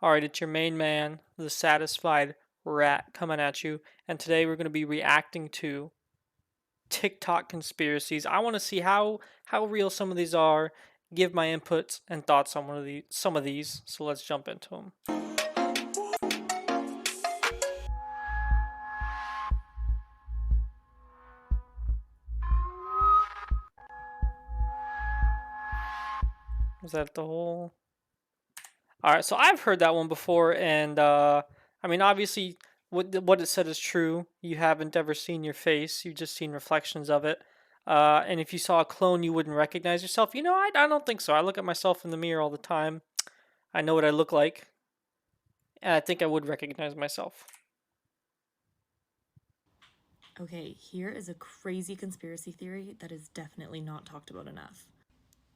Alright, it's your main man, the satisfied rat, coming at you, and today we're going to be reacting to TikTok conspiracies. I want to see how real some of these are, give my inputs and thoughts on some of these. So let's jump into them. Is that the whole? All right, so I've heard that one before, and I mean, obviously, what it said is true. You haven't ever seen your face; you've just seen reflections of it. And if you saw a clone, you wouldn't recognize yourself. I don't think so. I look at myself in the mirror all the time. I know what I look like, and I think I would recognize myself. Okay, here is a crazy conspiracy theory that is definitely not talked about enough.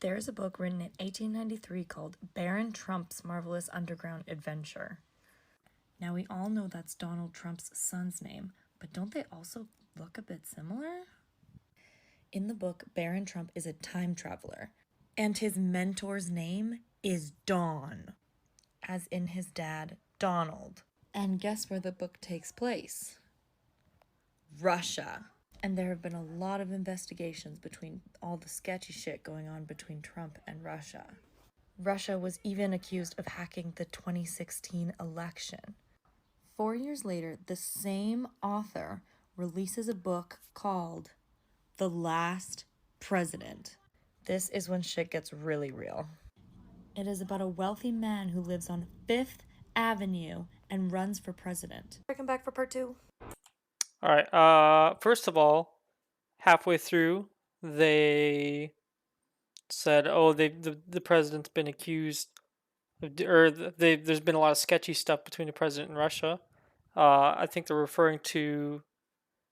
There's a book written in 1893 called Baron Trump's Marvelous Underground Adventure. Now, we all know that's Donald Trump's son's name, but don't they also look a bit similar? In the book, Baron Trump is a time traveler, and his mentor's name is Don, as in his dad, Donald. And guess where the book takes place? Russia. And there have been a lot of investigations between all the sketchy shit going on between Trump and Russia. Russia was even accused of hacking the 2016 election. 4 years later, the same author releases a book called The Last President. This is when shit gets really real. It is about a wealthy man who lives on 5th Avenue and runs for president. Come back for part 2. All right. First of all, halfway through, they said, "Oh, the president's been accused, there's been a lot of sketchy stuff between the president and Russia." I think they're referring to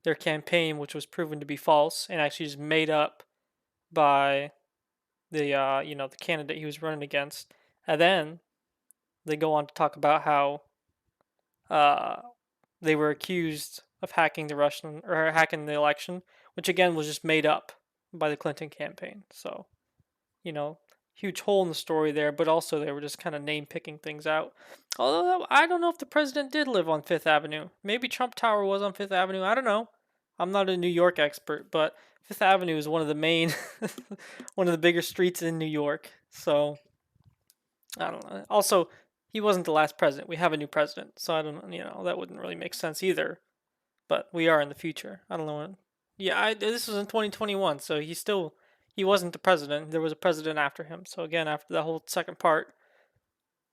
their campaign, which was proven to be false and actually just made up by the candidate he was running against. And then they go on to talk about how uh, they were accused of hacking the Russian or hacking the election, which again was just made up by the Clinton campaign. So, you know, huge hole in the story there, but also they were just kind of name picking things out. Although I don't know if the president did live on Fifth Avenue. Maybe Trump Tower was on Fifth Avenue. I don't know. I'm not a New York expert, but Fifth Avenue is one of the main, one of the bigger streets in New York. So I don't know. Also, he wasn't the last president. We have a new president, so I don't. That wouldn't really make sense either. But we are in the future. I don't know. Yeah, this was in 2021, so he wasn't the president. There was a president after him. So again, after the whole second part,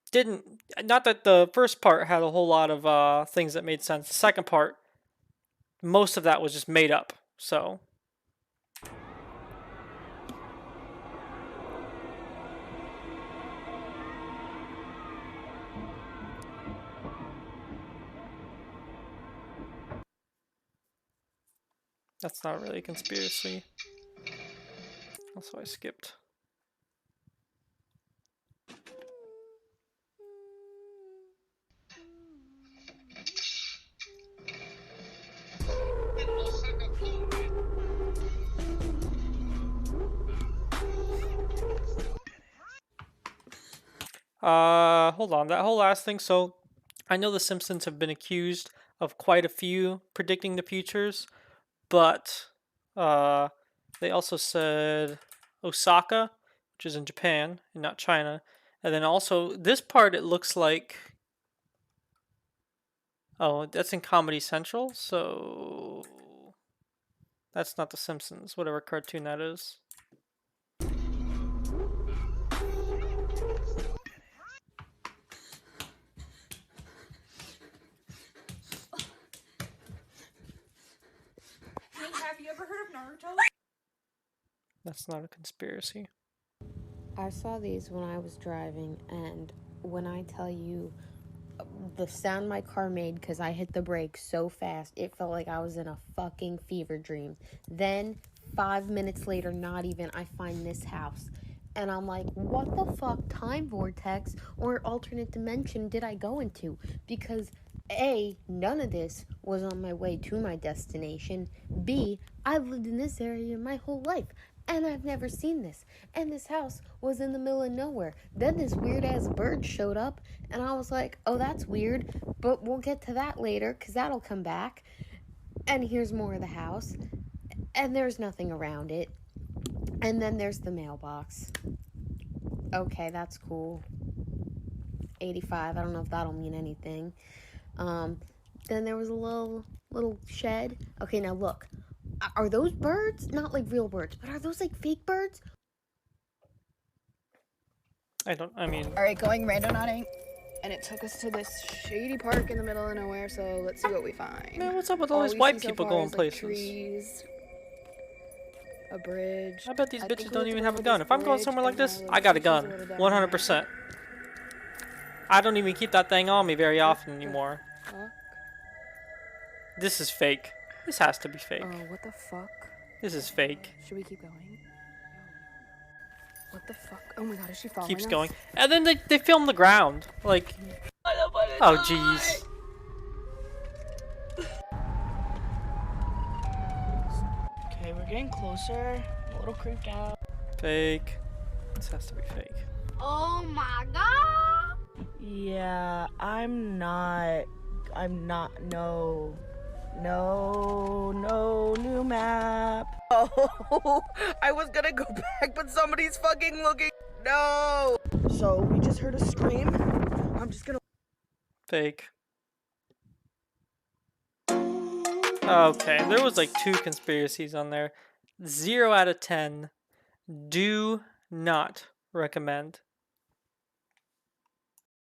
didn't not that the first part had a whole lot of things that made sense. The second part, most of that was just made up. So that's not really a conspiracy. Also, I skipped. Hold on. That whole last thing. So, I know the Simpsons have been accused of quite a few predicting the futures, but uh, they also said Osaka, which is in Japan and not China, and then also this part it looks like. Oh, that's in Comedy Central, so that's not the Simpsons, whatever cartoon that is. Have you ever heard of Naruto? That's not a conspiracy. I saw these when I was driving, and when I tell you the sound my car made because I hit the brake so fast, it felt like I was in a fucking fever dream. Then, 5 minutes later, not even, I find this house. And I'm like, what the fuck time vortex or alternate dimension did I go into? Because A, none of this was on my way to my destination. B, I've lived in this area my whole life. And I've never seen this. And this house was in the middle of nowhere. Then this weird ass bird showed up, and I was like, oh, that's weird, but we'll get to that later because that'll come back. And here's more of the house, and there's nothing around it. And then there's the mailbox. Okay, that's cool. 85. I don't know if that'll mean anything. Then there was a little shed. Okay, now look. Are those birds? Not like real birds, but are those like fake birds? I mean, Alright, going randonauting. And it took us to this shady park in the middle of nowhere, so let's see what we find. man, what's up with all these white people going places? Trees, a bridge. I bet these I bitches think don't we even went have a to gun. this If I'm going bridge somewhere like and now this, the I got a location's gun. little down 100%. I don't even keep that thing on me very often anymore. Fuck. This is fake. This has to be fake. Oh, what the fuck? This is fake. Should we keep going? What the fuck? Oh my god, is she following Keeps us? going. And then they film the ground. Like, oh jeez. Okay, we're getting closer. I'm a little creeped out. Fake. This has to be fake. Oh my god! Yeah, I'm not, no, new map. Oh, I was gonna go back, but somebody's fucking looking, no! So, we just heard a scream. I'm just gonna... Fake. Okay, there was like 2 conspiracies on there. 0 out of 10. Do not recommend.